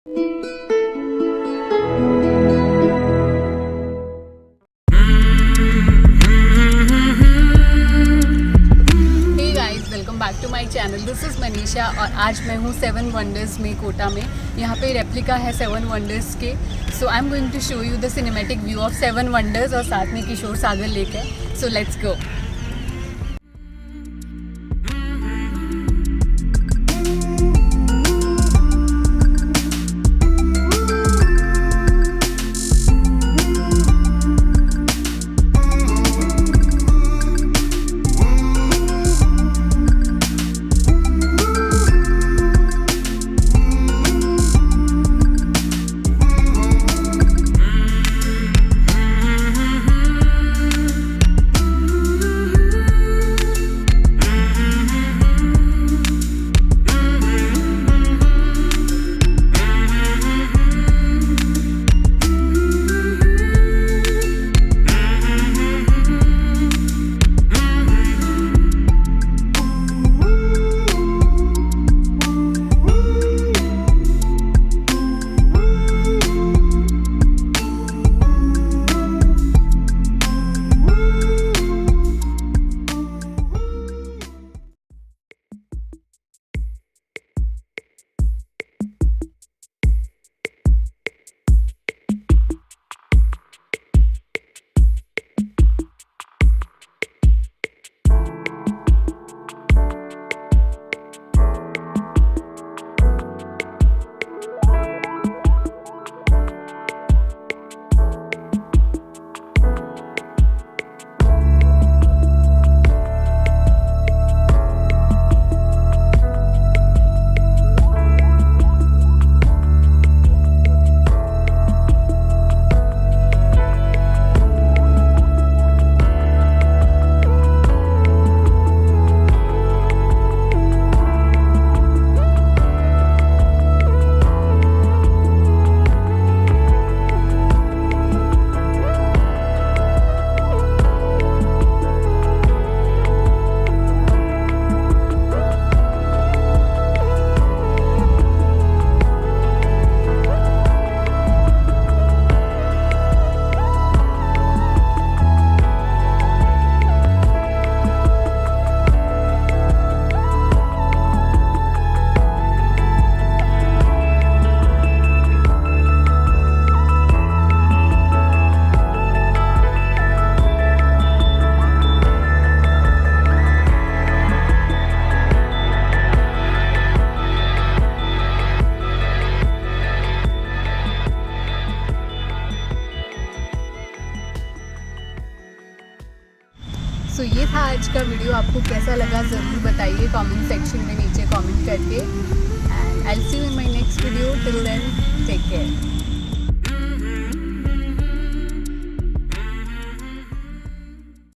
Back to my channel, this is Manisha और आज मैं हूँ सेवन वंडर्स में कोटा में। यहाँ पे रेप्लिका है सेवन वंडर्स के। So I am going to show you the cinematic view of seven wonders और साथ में किशोर सागर लेक है। So let's go. सो ये था आज का वीडियो। आपको कैसा लगा ज़रूर बताइए कमेंट सेक्शन में नीचे कमेंट करके। And I will see you in my next video. Till then take care.